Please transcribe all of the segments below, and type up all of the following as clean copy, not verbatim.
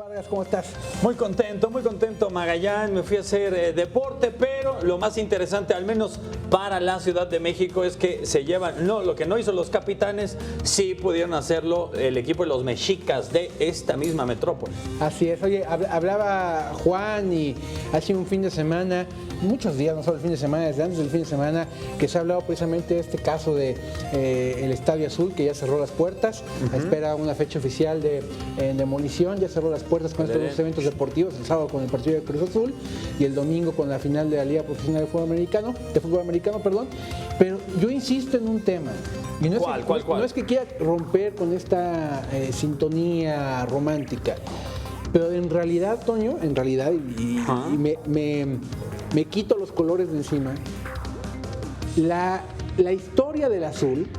Vargas, ¿cómo estás? Muy contento, Magallán. Me fui a hacer deporte, pero lo más interesante, al menos para la Ciudad de México, es que se llevan, no, lo que no hizo los capitanes, sí pudieron hacerlo el equipo de los mexicas de esta misma metrópoli. Así es, oye, hablaba Juan y hace un fin de semana, muchos días, no solo el fin de semana, desde antes del fin de semana, que se ha hablado precisamente de este caso de el Estadio Azul, que ya cerró las puertas, espera una fecha oficial de demolición, ya cerró las puertas con estos dos eventos deportivos, el sábado con el partido de Cruz Azul y el domingo con la final de la Liga Profesional de Fútbol Americano, pero yo insisto en un tema. Y no ¿Cuál? No es que quiera romper con esta sintonía romántica, pero en realidad, Toño, y me quito los colores de encima, la historia del Azul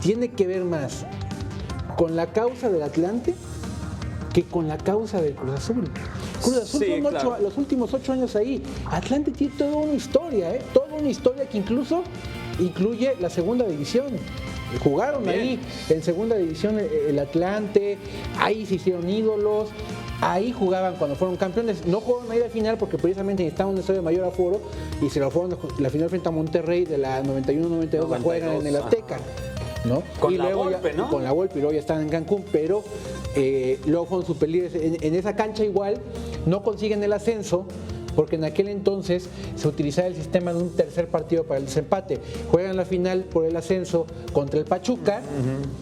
tiene que ver más con la causa del Atlante que con la causa del Cruz Azul. Cruz Azul Sí, claro. los últimos 8 años ahí. Atlante tiene toda una historia, toda una historia que incluso incluye la segunda división. Jugaron Bien. ahí en segunda división el Atlante, ahí se hicieron ídolos, ahí jugaban cuando fueron campeones. No jugaron ahí la final porque precisamente necesitaban un estadio de mayor aforo y se lo fueron la final frente a Monterrey de la 91-92, la juegan en el Azteca, ¿no? Con y la luego Volpe, ¿no? Con la Volpe, y luego ya están en Cancún, pero luego fueron superlíderes en esa cancha igual, no consiguen el ascenso, porque en aquel entonces se utilizaba el sistema de un tercer partido para el desempate. Juegan la final por el ascenso contra el Pachuca,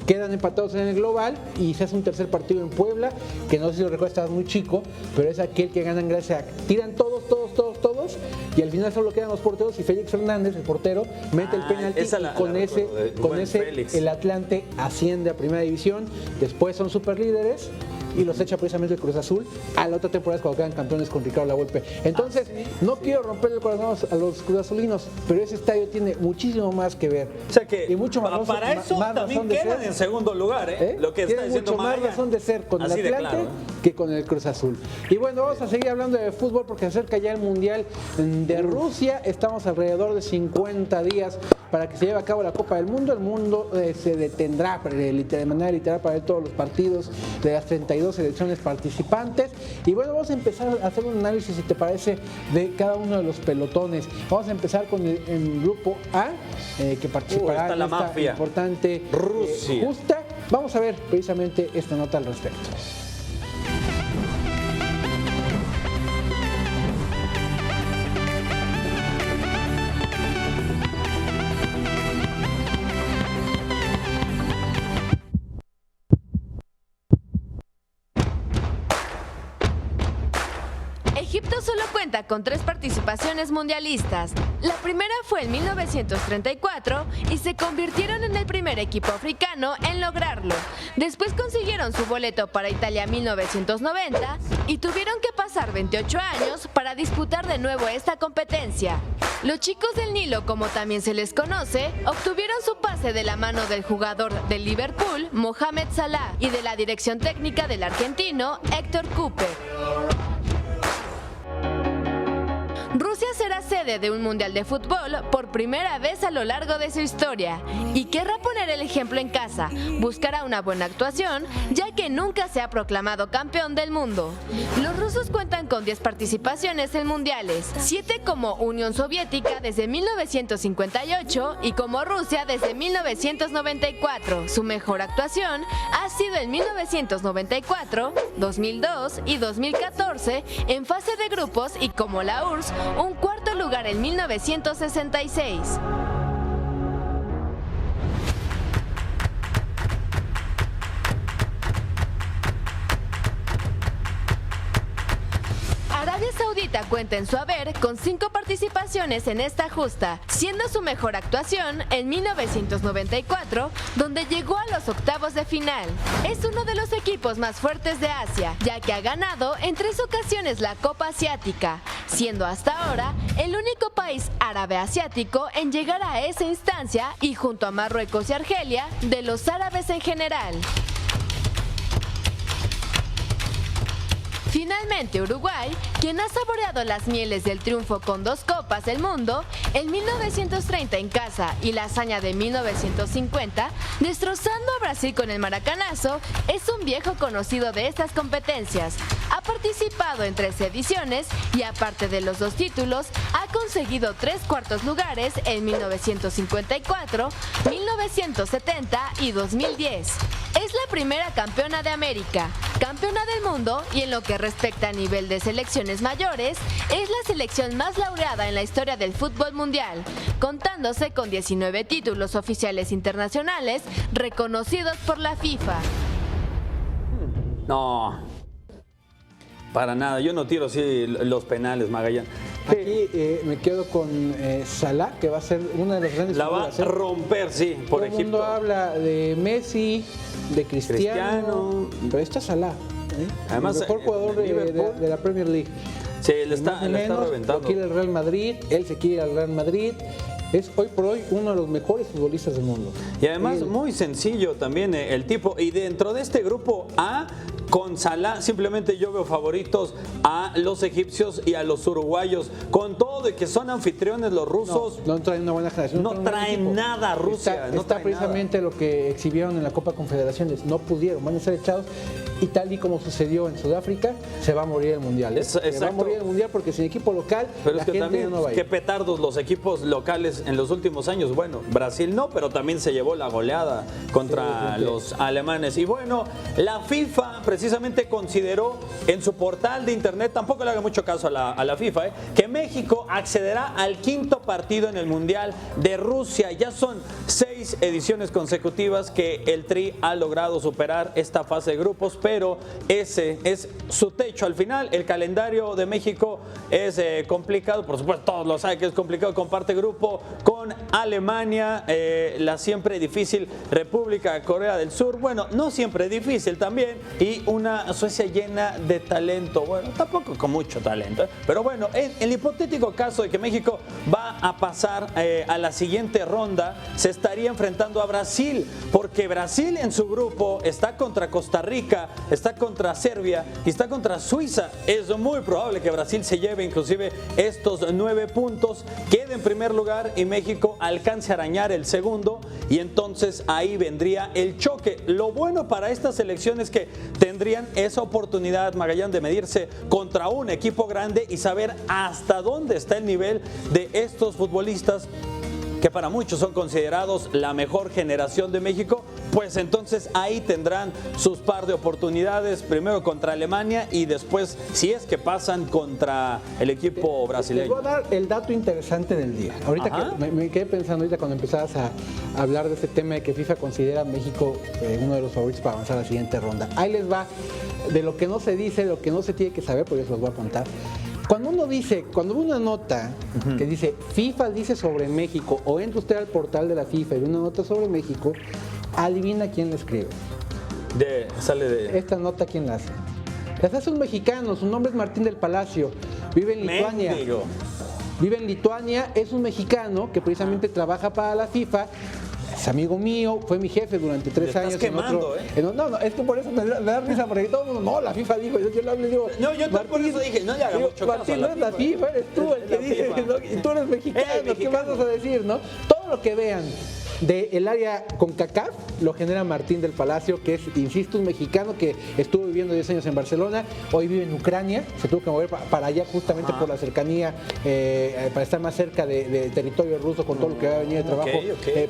quedan empatados en el global y se hace un tercer partido en Puebla, que no sé si lo recuerdas, estabas muy chico, pero es aquel que ganan gracias a tiran todos, y al final solo quedan los porteros y Félix Fernández, el portero, mete el penalti y con ese el Atlante asciende a primera división, después son superlíderes y los echa precisamente el Cruz Azul a la otra temporada cuando quedan campeones con Ricardo Lavolpe. Entonces, no quiero romper el corazón a los cruzazulinos, pero ese estadio tiene muchísimo más que ver. O sea que y mucho más, para eso más también quedan en segundo lugar, lo que está tiene diciendo mucho más Magallán. razón de ser con Así el de Atlante claro, que con el Cruz Azul. Y bueno, vamos a seguir hablando de fútbol porque se acerca ya el Mundial de Rusia. Estamos alrededor de 50 días para que se lleve a cabo la Copa del Mundo. El mundo se detendrá de manera literal para ver todos los partidos de las 32 selecciones participantes. Y bueno, vamos a empezar a hacer un análisis, si te parece, de cada uno de los pelotones. Vamos a empezar con el grupo A, que participará en la esta mafia importante Rusia. justa. Vamos a ver precisamente esta nota al respecto. Egipto solo cuenta con 3 participaciones mundialistas. La primera fue en 1934 y se convirtieron en el primer equipo africano en lograrlo. Después consiguieron su boleto para Italia 1990 y tuvieron que pasar 28 años para disputar de nuevo esta competencia. Los chicos del Nilo, como también se les conoce, obtuvieron su pase de la mano del jugador del Liverpool, Mohamed Salah, y de la dirección técnica del argentino, Héctor Cooper. Rusia será sede de un mundial de fútbol por primera vez a lo largo de su historia y querrá poner el ejemplo en casa. Buscará una buena actuación, ya que nunca se ha proclamado campeón del mundo. Los rusos cuentan con 10 participaciones en mundiales, 7 como Unión Soviética desde 1958 y como Rusia desde 1994. Su mejor actuación ha sido en 1994, 2002 y 2014 en fase de grupos y como la URSS, un cuarto lugar en 1966. Arabia Saudita cuenta en su haber con 5 participaciones en esta justa, siendo su mejor actuación en 1994, donde llegó a los octavos de final. Es uno de los equipos más fuertes de Asia, ya que ha ganado en 3 ocasiones la Copa Asiática, siendo hasta ahora el único país árabe asiático en llegar a esa instancia y junto a Marruecos y Argelia, de los árabes en general. Finalmente, Uruguay, quien ha saboreado las mieles del triunfo con 2 Copas del Mundo, en 1930 en casa y la hazaña de 1950, destrozando a Brasil con el maracanazo, es un viejo conocido de estas competencias. Ha participado en 13 ediciones y aparte de los 2 títulos, ha conseguido 3 cuartos lugares en 1954, 1970 y 2010. Es la primera campeona de América, campeona del mundo y en lo que respecta a nivel de selecciones mayores, es la selección más laureada en la historia del fútbol mundial, contándose con 19 títulos oficiales internacionales reconocidos por la FIFA. No, para nada. Yo no tiro así los penales, Magallanes. Aquí me quedo con Salah, que va a ser una de las grandes La va figuras, a romper, sí, por Todo el Egipto. mundo habla de Messi, de Cristiano, pero está Salah, Además, el mejor jugador Liverpool. de la Premier League. Sí, le Ni está, más ni le está menos, reventando. lo quiere el Real Madrid, él se quiere al Real Madrid. Es hoy por hoy uno de los mejores futbolistas del mundo. Y además muy sencillo también el tipo. Y dentro de este grupo A, con Salah, simplemente yo veo favoritos a los egipcios y a los uruguayos. Con todo de que son anfitriones los rusos. No traen una buena generación. No traen nada Rusia. Está precisamente lo que exhibieron en la Copa Confederaciones. No pudieron, van a ser echados. Y tal y como sucedió en Sudáfrica, se va a morir el Mundial. Se va a morir el Mundial porque sin equipo local, pero la es que gente también, no va a ir. qué petardos los equipos locales en los últimos años. Bueno, Brasil no, pero también se llevó la goleada contra los alemanes. Y bueno, la FIFA precisamente consideró en su portal de internet, tampoco le haga mucho caso a la FIFA, que México accederá al 5º partido en el Mundial de Rusia. Ya son 6 ediciones consecutivas que el Tri ha logrado superar esta fase de grupos, pero ese es su techo. Al final, el calendario de México es complicado, por supuesto, todos lo saben que es complicado. Comparte grupo con Alemania, la siempre difícil República de Corea del Sur, bueno, no siempre difícil también, y una Suecia llena de talento, bueno, tampoco con mucho talento, pero bueno, en el hipotético caso de que México va a pasar a la siguiente ronda, se estaría enfrentando a Brasil, porque Brasil en su grupo está contra Costa Rica, está contra Serbia y está contra Suiza. Es muy probable que Brasil se lleve inclusive estos 9 puntos, quede en primer lugar y México alcance a arañar el segundo, y entonces ahí vendría el choque. Lo bueno para esta selección es que tendrían esa oportunidad, Magallanes, de medirse contra un equipo grande y saber hasta dónde está el nivel de estos futbolistas que para muchos son considerados la mejor generación de México. Pues entonces ahí tendrán sus par de oportunidades, primero contra Alemania y después, si es que pasan, contra el equipo brasileño. Les voy a dar el dato interesante del día. Ahorita que me quedé pensando ahorita cuando empezabas a hablar de este tema de que FIFA considera a México uno de los favoritos para avanzar a la siguiente ronda. Ahí les va de lo que no se dice, de lo que no se tiene que saber, porque eso los voy a contar. Cuando uno ve una nota que dice FIFA dice sobre México, o entra usted al portal de la FIFA y ve una nota sobre México, adivina quién la escribe. Sale de... Esta nota, ¿quién la hace? La hace un mexicano, su nombre es Martín del Palacio, vive en Lituania. Mendigo. Vive en Lituania, es un mexicano que precisamente trabaja para la FIFA. Es amigo mío, fue mi jefe durante 3 años. Quemando, No, es que por eso me da risa, porque todo el mundo, no, la FIFA dijo, yo le hablo y digo, No, yo por eso dije, no le haga mucho caso Martín, a no es la FIFA, eres tú el que dice, ¿no? Y tú eres mexicano, ¿qué vas a decir, no? Todo lo que vean del área CONCACAF lo genera Martín del Palacio, que es, insisto, un mexicano que estuvo viviendo 10 años en Barcelona, hoy vive en Ucrania, se tuvo que mover para allá justamente por la cercanía, para estar más cerca de territorio ruso con todo lo que va a venir de trabajo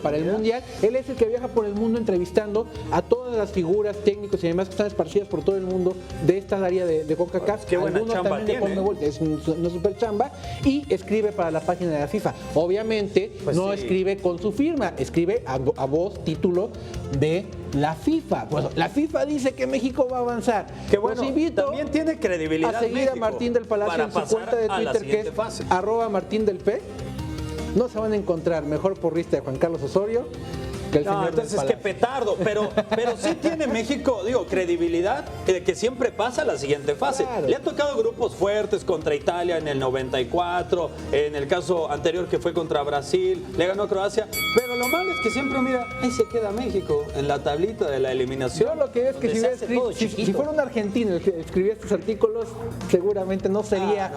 para el Mundial. Él es el que viaja por el mundo entrevistando a todas las figuras, técnicos y demás que están esparcidas por todo el mundo de esta área de CONCACAF. Qué buena Algunos chamba también tiene, de CONMEBOL, es una super chamba, y escribe para la página de la FIFA. Obviamente Pues no sí. escribe con su firma, escribe a voz título de la FIFA. Pues la FIFA dice que México va a avanzar. Que bueno, Los invito también tiene credibilidad a seguir México a Martín del Palacio para en su pasar cuenta de a la Twitter, que siguiente es fase. @martindelp. No se van a encontrar mejor porrista de Juan Carlos Osorio que el No, señor entonces del qué Palacio. petardo, pero sí tiene México, digo, credibilidad de que siempre pasa a la siguiente fase. Claro. Le ha tocado grupos fuertes contra Italia en el 94, en el caso anterior que fue contra Brasil, le ganó a Croacia, pero pero lo malo es que siempre, mira, ahí se queda México en la tablita de la eliminación. Yo lo que es que si fuera un argentino el que escribía estos artículos, seguramente no sería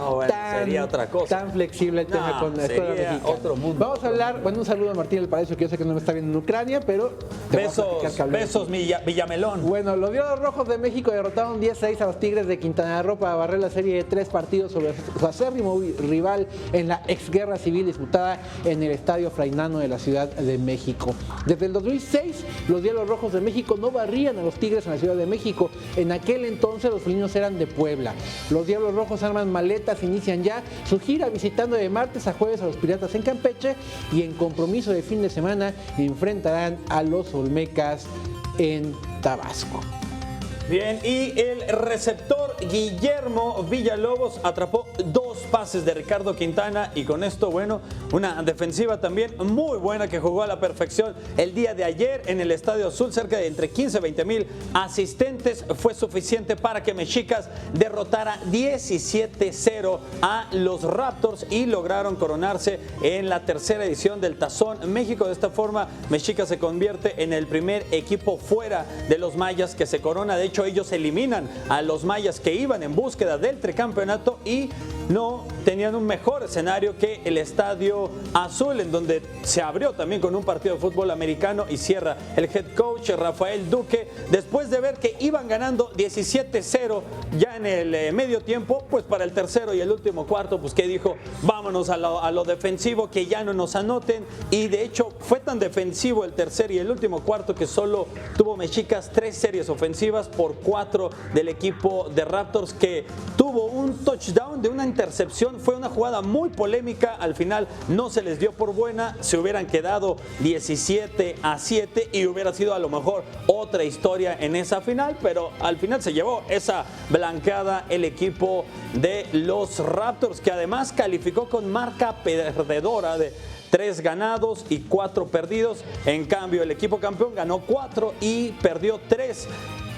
sería otra cosa. tan flexible el tema con la historia mexicana. Otro mundo. Vamos a hablar, un saludo a Martín del Palacio, que yo sé que no me está viendo en Ucrania, pero besos Villamelón. Bueno, los Diablos Rojos de México derrotaron 10-6 a los Tigres de Quintana Roo para barrer la serie de 3 partidos sobre su acérrimo rival en la exguerra civil disputada en el Estadio Frainano de la Ciudad de México. Desde el 2006, los Diablos Rojos de México no barrían a los Tigres en la Ciudad de México. En aquel entonces los felinos eran de Puebla. Los Diablos Rojos arman maletas, inician ya su gira visitando de martes a jueves a los Piratas en Campeche y en compromiso de fin de semana enfrentarán a los Olmecas en Tabasco. Bien, y el receptor Guillermo Villalobos atrapó 2 pases de Ricardo Quintana y con esto, bueno, una defensiva también muy buena que jugó a la perfección el día de ayer en el Estadio Azul. Cerca de entre 15 y 20 mil asistentes fue suficiente para que Mexicas derrotara 17-0 a los Raptors y lograron coronarse en la tercera edición del Tazón México. De esta forma, Mexicas se convierte en el primer equipo fuera de los mayas que se corona. De hecho, ellos eliminan a los mayas que iban en búsqueda del tricampeonato y no tenían un mejor escenario que el Estadio Azul, en donde se abrió también con un partido de fútbol americano y cierra el head coach Rafael Duque. Después de ver que iban ganando 17-0 ya en el medio tiempo, pues para el tercero y el último cuarto, pues que dijo, vámonos a lo defensivo, que ya no nos anoten. Y de hecho fue tan defensivo el tercer y el último cuarto que solo tuvo Mexicas 3 series ofensivas por 4 del equipo de Raptors, que tuvo un touchdown de una intercepción. Fue una jugada muy polémica, al final no se les dio por buena, se hubieran quedado 17-7 y hubiera sido a lo mejor otra historia en esa final, pero al final se llevó esa blanqueada el equipo de los Raptors, que además calificó con marca perdedora de 3 ganados y 4 perdidos. En cambio, el equipo campeón ganó 4 y perdió 3.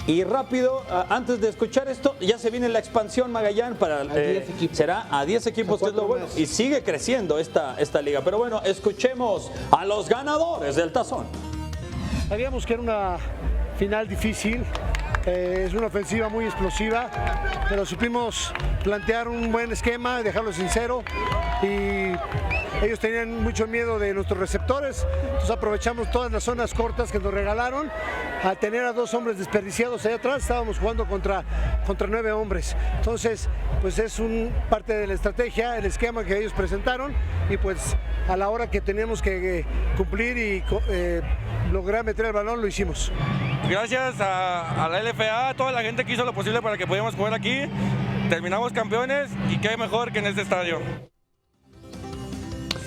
Y rápido, antes de escuchar esto, ya se viene la expansión, Magallán, para será a 10 equipos, que es lo bueno, y sigue creciendo esta liga. Pero bueno, escuchemos a los ganadores del Tazón. Sabíamos que era una final difícil, es una ofensiva muy explosiva, pero supimos plantear un buen esquema, dejarlo sincero, y ellos tenían mucho miedo de nuestros receptores, entonces aprovechamos todas las zonas cortas que nos regalaron. Al tener a 2 hombres desperdiciados allá atrás, estábamos jugando contra 9 hombres. Entonces, pues es parte de la estrategia, el esquema que ellos presentaron, y pues a la hora que teníamos que cumplir y lograr meter el balón, lo hicimos. Gracias a la LFA, a toda la gente que hizo lo posible para que pudiéramos jugar aquí. Terminamos campeones y qué mejor que en este estadio.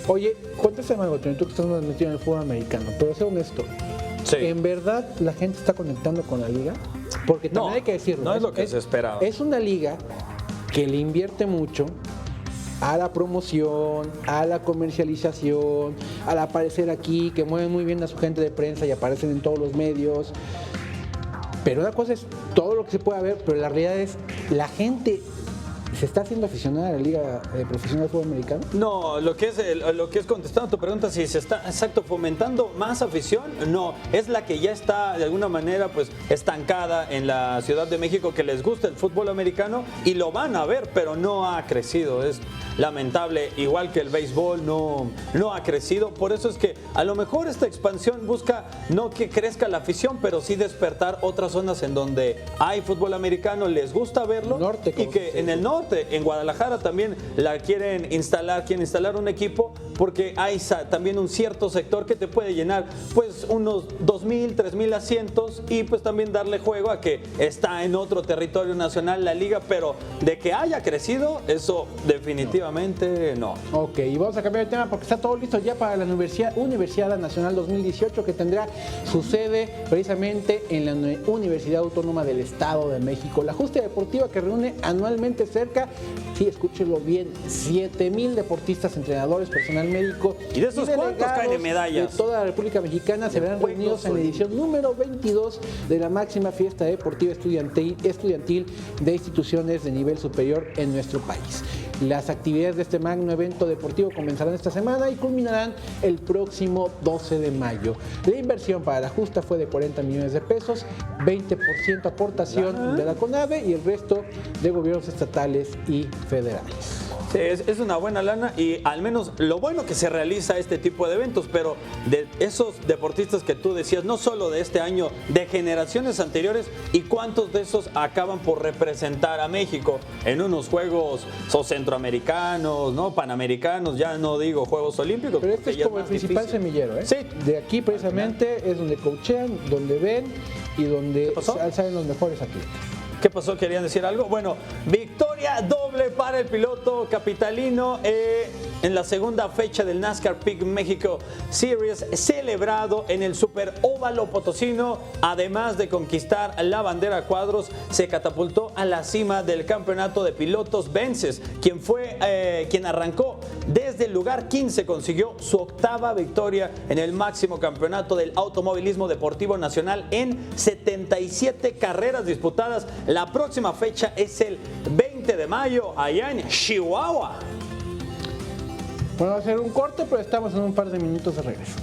Oye, cuéntame algo, tú que estás metido en el fútbol americano, pero sé honesto. Sí. ¿En verdad la gente está conectando con la liga? Porque también hay que decirlo. No es lo que se esperaba. Es una liga que le invierte mucho a la promoción, a la comercialización, al aparecer aquí, que mueven muy bien a su gente de prensa y aparecen en todos los medios. Pero una cosa es todo lo que se puede ver, pero la realidad es la gente ¿se está haciendo aficionada a la Liga Profesional de Fútbol Americano? No, lo que es contestando a tu pregunta, si se está fomentando más afición, no, es la que ya está de alguna manera pues estancada en la Ciudad de México, que les gusta el fútbol americano y lo van a ver, pero no ha crecido, es lamentable, igual que el béisbol no ha crecido. Por eso es que a lo mejor esta expansión busca no que crezca la afición, pero sí despertar otras zonas en donde hay fútbol americano, les gusta verlo, norte, y que en el norte, en Guadalajara también quieren instalar un equipo, porque hay también un cierto sector que te puede llenar pues unos 2,000, 3,000 asientos, y pues también darle juego a que está en otro territorio nacional la liga, pero de que haya crecido, eso definitivamente no. Ok, y vamos a cambiar de tema porque está todo listo ya para la Universidad Nacional 2018, que tendrá su sede precisamente en la Universidad Autónoma del Estado de México. La justa deportiva que reúne anualmente cerca, sí, escúchenlo bien, 7,000 deportistas, entrenadores, personal médico y de esos cuantos caen de medallas de toda la República Mexicana se verán reunidos en la edición número 22 de la máxima fiesta deportiva estudiantil de instituciones de nivel superior en nuestro país. Las actividades actividades de este magno evento deportivo comenzarán esta semana y culminarán el próximo 12 de mayo. La inversión para la justa fue de 40 millones de pesos, 20% aportación de la CONADE y el resto de gobiernos estatales y federales. Sí, es una buena lana y al menos lo bueno que se realiza este tipo de eventos, pero de esos deportistas que tú decías, no solo de este año, de generaciones anteriores, ¿y cuántos de esos acaban por representar a México en unos Juegos centroamericanos, ¿no? Panamericanos, ya no digo Juegos Olímpicos? Pero este es como el principal difícil. semillero, ¿eh? Sí. De aquí precisamente es donde coachean, donde ven y donde salen los mejores atletas. ¿Qué pasó? ¿Querían decir algo? Bueno, victoria doble para el piloto capitalino en la segunda fecha del NASCAR Peak México Series, celebrado en el Super Óvalo Potosino. Además de conquistar la bandera a cuadros, se catapultó a la cima del campeonato de pilotos Vences, quien arrancó desde el lugar 15, consiguió su octava victoria en el máximo campeonato del automovilismo deportivo nacional en 77 carreras disputadas. La próxima fecha es el 20 de mayo allá en Chihuahua. Bueno, va a ser un corte, pero estamos en un par de minutos de regreso.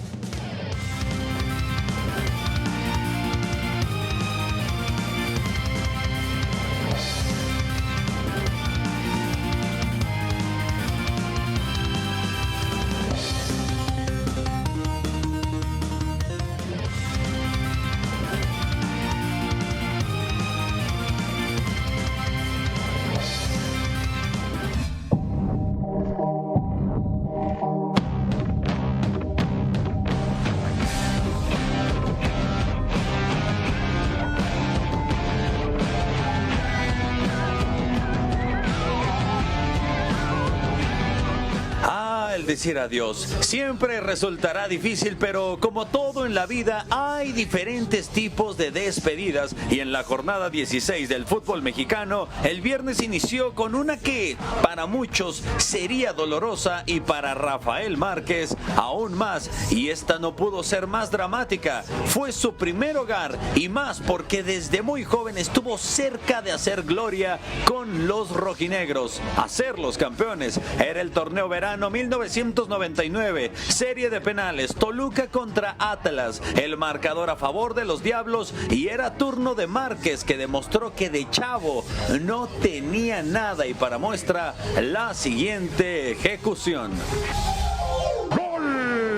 Decir adiós siempre resultará difícil, pero como todo en la vida hay diferentes tipos de despedidas y en la jornada 16 del fútbol mexicano el viernes inició con una que para muchos sería dolorosa y para Rafael Márquez aún más, y esta no pudo ser más dramática. Fue su primer hogar y más porque desde muy joven estuvo cerca de hacer gloria con los rojinegros, hacerlos campeones. Era el torneo verano 1999, serie de penales, Toluca contra Atlas, el marcador a favor de los Diablos, y era turno de Márquez, que demostró que de chavo no tenía nada, y para muestra la siguiente ejecución.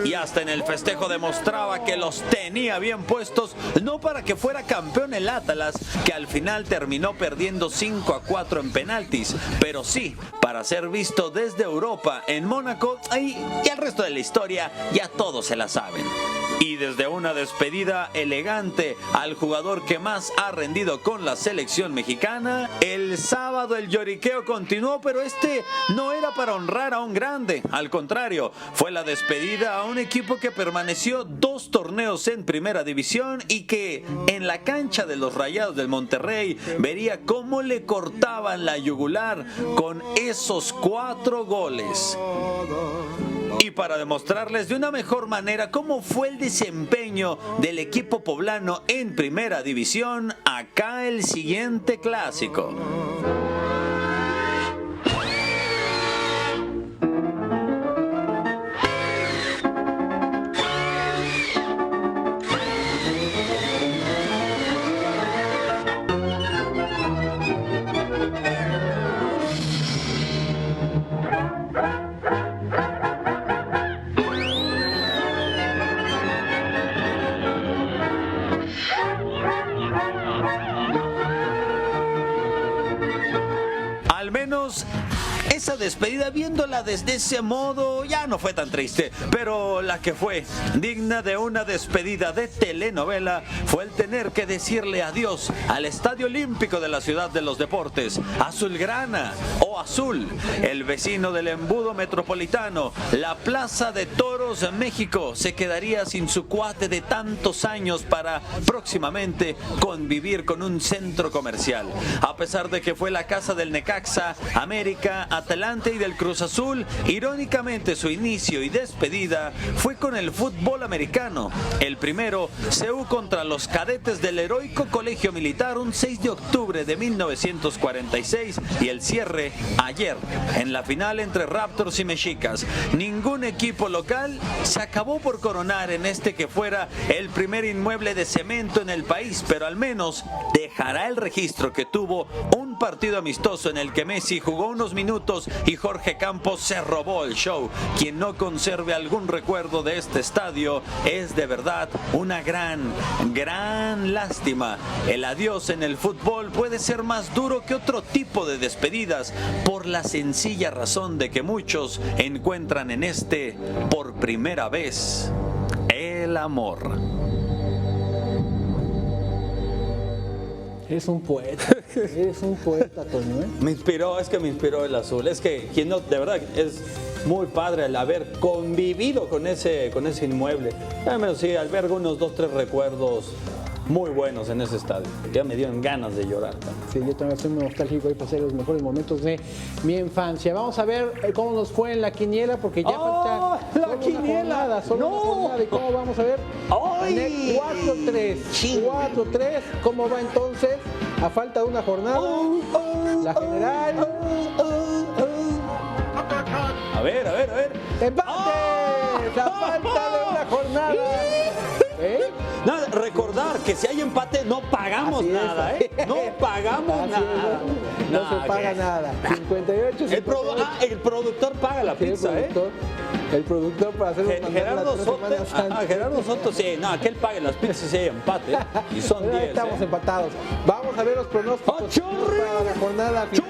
Y hasta en el festejo demostraba que los tenía bien puestos, no para que fuera campeón el Atlas, que al final terminó perdiendo 5-4 en penaltis, pero sí para ser visto desde Europa en Mónaco, y el resto de la historia ya todos se la saben. Y desde una despedida elegante al jugador que más ha rendido con la selección mexicana, el sábado el lloriqueo continuó, pero este no era para honrar a un grande, al contrario, fue la despedida a un equipo que permaneció 2 torneos en primera división y que en la cancha de los Rayados del Monterrey vería cómo le cortaban la yugular con esos 4 goles. Y para demostrarles de una mejor manera cómo fue el desempeño del equipo poblano en primera división, acá el siguiente clásico. Esa despedida, viéndola desde ese modo, ya no fue tan triste, pero la que fue digna de una despedida de telenovela fue el tener que decirle adiós al Estadio Olímpico de la Ciudad de los Deportes, Azulgrana o Azul, el vecino del embudo metropolitano. La Plaza de Toros México se quedaría sin su cuate de tantos años para próximamente convivir con un centro comercial. A A pesar de que fue la casa del Necaxa, América, Atalante y del Cruz Azul, irónicamente su inicio y despedida fue con el fútbol americano. El primero, CU contra los cadetes del heroico Colegio Militar un 6 de octubre de 1946 y el cierre ayer en la final entre Raptors y Mexicas. Ningún equipo local se acabó por coronar en este que fuera el primer inmueble de cemento en el país, pero al menos dejará el registro que tuvo un partido amistoso en el que Messi jugó unos minutos y Jorge Campos se robó el show. Quien no conserve algún recuerdo de este estadio es de verdad una gran lástima. El adiós en el fútbol puede ser más duro que otro tipo de despedidas por la sencilla razón de que muchos encuentran en este, por primera vez, el amor. Eres un poeta, Toño, ¿eh? Me inspiró el azul. Es que quien no, de verdad, es muy padre el haber convivido con ese inmueble. Al menos sí, alberga unos 2-3 recuerdos muy buenos en ese estadio. Ya me dieron ganas de llorar. Sí, yo también soy muy nostálgico y pasé los mejores momentos de mi infancia. Vamos a ver cómo nos fue en la quiniela, porque ya falta la quiniela. Una jornada. ¿Y cómo vamos a ver? ¡Ay! 4-3. ¿Cómo va entonces? A falta de una jornada. La general. A ver. ¡Empate! ¡La falta de una jornada! Nada, recordar que si hay empate no pagamos Así es. nada, ¿eh? No pagamos Así nada. es. No se paga nada. 58. El productor paga la pizza, El productor para hacer los Gerardo Soto, sí, no, que él pague las pizzas si hay empate. Y son 10. Estamos empatados. Vamos a ver los pronósticos para la jornada final.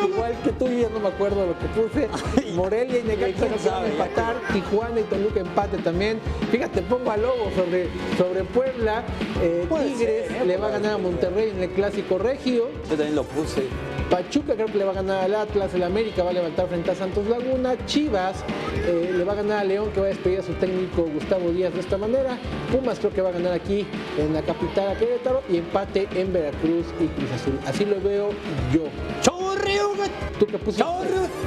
Igual que tú, yo no me acuerdo lo que puse. Morelia y Necaxa no se van a empatar. Tijuana y Toluca empate también. Fíjate, pongo a Lobo sobre Puebla. Tigres le va a ganar a Monterrey en el Clásico Regio. Yo también lo puse. Pachuca creo que le va a ganar al Atlas, el América va a levantar frente a Santos Laguna, Chivas le va a ganar a León, que va a despedir a su técnico Gustavo Díaz de esta manera, Pumas creo que va a ganar aquí en la capital a Querétaro y empate en Veracruz y Cruz Azul. Así lo veo yo. ¿Tú qué pusiste?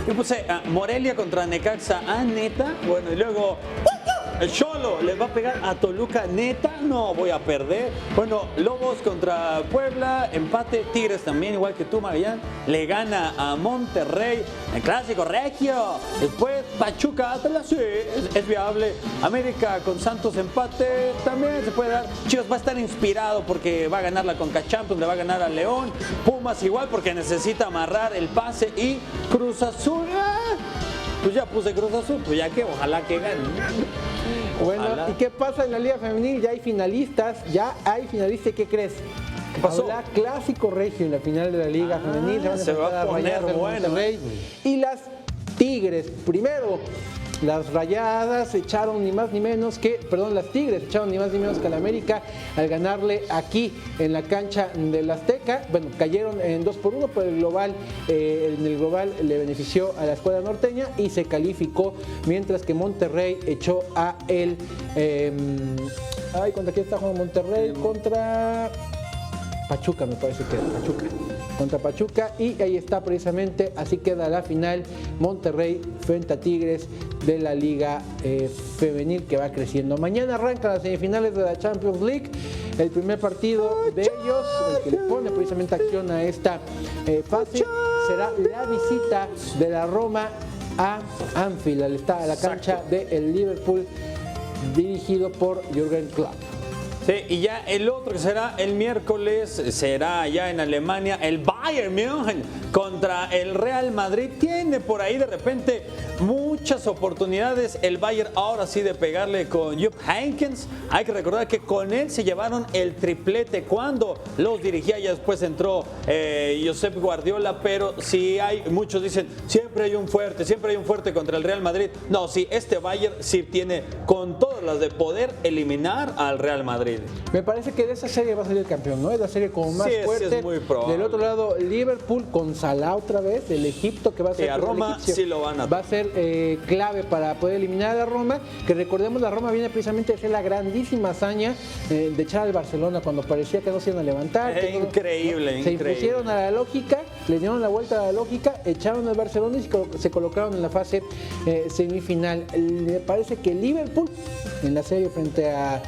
Yo puse Morelia contra Necaxa. ¿Neta? Bueno, y luego el Cholo le va a pegar a Toluca. ¿Neta? No voy a perder. Bueno, Lobos contra Puebla, empate. Tigres también, igual que tú, Magallán, le gana a Monterrey. El Clásico Regio. Después Pachuca, Atlas, sí, es viable. América con Santos, empate. También se puede dar. Chivas va a estar inspirado porque va a ganar la Conca Champions, le va a ganar a León. Pumas igual porque necesita amarrar el pase. Y Cruz Azul, pues ya puse Cruz Azul, pues ya que ojalá que gane. Bueno, Ojalá. ¿y qué pasa en la Liga Femenil? Ya hay finalistas. ¿Y qué crees? ¿Qué pasó? Habrá Clásico Regio en la final de la Liga Femenil. se va a enfrentar poner Rayadas del bueno, Monterrey y las Tigres. Primero, las Rayadas echaron ni más ni menos que, las Tigres echaron ni más ni menos que al América al ganarle aquí en la cancha del Azteca. Bueno, cayeron en 2-1, pero en el global le benefició a la escuadra norteña y se calificó, mientras que Monterrey echó a el... ¿contra quién está jugando Monterrey? Contra Pachuca, me parece que era contra Pachuca, y ahí está precisamente, así queda la final, Monterrey frente a Tigres de la Liga Femenil, que va creciendo. Mañana arrancan las semifinales de la Champions League, el primer partido de ellos, el que le pone precisamente acción a esta fase, será la visita de la Roma a Anfield, a la cancha del Liverpool, dirigido por Jürgen Klopp. Sí, y ya el otro que será el miércoles será allá en Alemania, el Bayern München contra el Real Madrid. Tiene por ahí de repente muchas oportunidades el Bayern ahora sí de pegarle con Jupp Heynckes. Hay que recordar que con él se llevaron el triplete cuando los dirigía, ya después entró Josep Guardiola, pero sí muchos dicen, siempre hay un fuerte contra el Real Madrid. No, sí, este Bayern sí tiene con todas las de poder eliminar al Real Madrid. Me parece que de esa serie va a salir el campeón, ¿no? Es la serie como más fuerte. Sí, es muy probable. Del otro lado, Luego Liverpool con Salah otra vez, el Egipto que va a ser a Roma sí lo van a va a ser clave para poder eliminar a Roma, que recordemos la Roma viene precisamente de hacer la grandísima hazaña de echar al Barcelona cuando parecía que no se iban a levantar. Increíble, se increíble. impusieron a la lógica, le dieron la vuelta a la lógica, echaron al Barcelona y se colocaron en la fase semifinal. Me parece que Liverpool en la serie frente a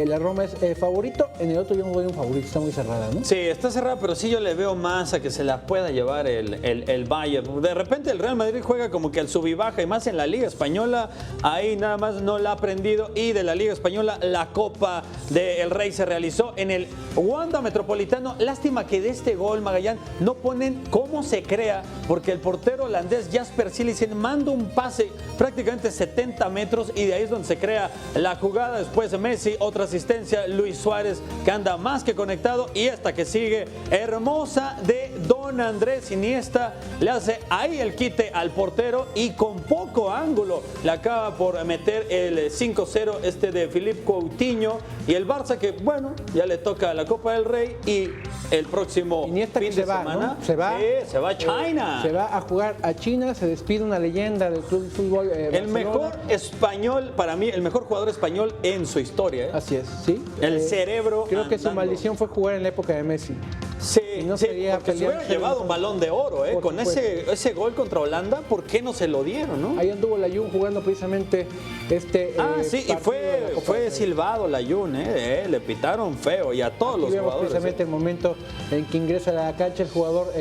la Roma es favorito, en el otro yo no doy un favorito, está muy cerrada, ¿no? Sí, está cerrada, pero sí yo le veo más a que se la pueda llevar el Bayern. De repente el Real Madrid juega como que al sub y baja, y más en la Liga Española, ahí nada más no la ha aprendido. Y de la Liga Española, la Copa del Rey se realizó en el Wanda Metropolitano. Lástima que de este gol, Magallán, no ponen cómo se crea, porque el portero holandés Jasper Cillessen manda un pase prácticamente 70 metros y de ahí es donde se crea la jugada. Después de Messi, otra asistencia, Luis Suárez, que anda más que conectado, y esta que sigue hermosa de Don Andrés Iniesta, le hace ahí el quite al portero y con poco ángulo le acaba por meter el 5-0 de Philippe Coutinho. Y el Barça, que bueno, ya le toca la Copa del Rey, y el próximo Iniesta fin que de se va, semana ¿no? Se va, sí, se va a China. Se va a jugar a China, se despide una leyenda del club de fútbol El Barcelona. mejor español, para mí, el mejor jugador español en su historia. Así es, sí. El cerebro Creo que su andando. maldición fue jugar en la época de Messi. Sí, Y no sí, sería porque se pelear hubiera llevado un balón de oro, Por con supuesto. ese gol contra Holanda, ¿por qué no se lo dieron, no? Ahí anduvo la Jun jugando precisamente Sí, y partido de la Copa fue del Rey. silbado la Jun, le pitaron feo, y a todos Aquí los vemos jugadores. precisamente el momento en que ingresa a la cancha el jugador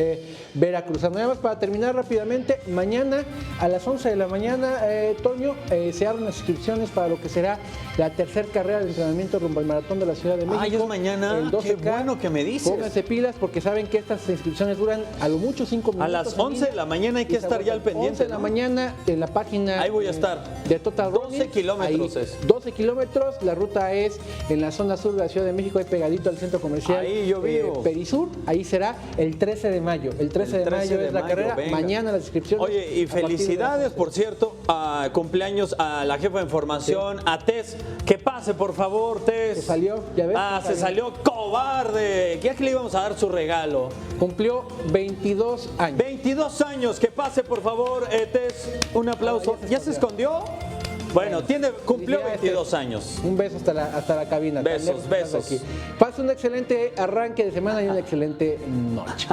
veracruzano. Nada más para terminar rápidamente, mañana a las 11 de la mañana, Toño, se abren las inscripciones para lo que será la tercera carrera de entrenamiento rumbo al Maratón de la Ciudad de México. Ay, es mañana. El 12K. Qué bueno que me dices. Pónganse pilas porque saben que estas inscripciones duran a lo mucho 5 minutos. A las en 11 de línea. la mañana hay que Y se estar ya al agotan. pendiente, 11 de la ¿no? mañana en la página Ahí voy a estar. de Total 12 Running. kilómetros Ahí, es. 12 kilómetros, la ruta es en la zona sur de la Ciudad de México, ahí pegadito al centro comercial Ahí yo vivo. Perisur. Ahí será el 13 de mayo. El 13 de mayo es la carrera. venga. Mañana las inscripciones. Oye, y a partir de las felicidades, 11. por cierto, a cumpleaños a la jefa de información, a Tess. Que pase, por favor, Tess. Se salió, ya ves. Se salió cobarde. ¿Qué es que le íbamos a dar su regalo? Cumplió 22 años. 22 años, que pase, por favor, Tess. Un aplauso. ya se ¿Ya se escondió? Bueno, cumplió Felicidades, 22 Tess. años. Un beso hasta la cabina. Besos, Tan lejos estás besos. aquí. Pasa un excelente arranque de semana y una excelente noche.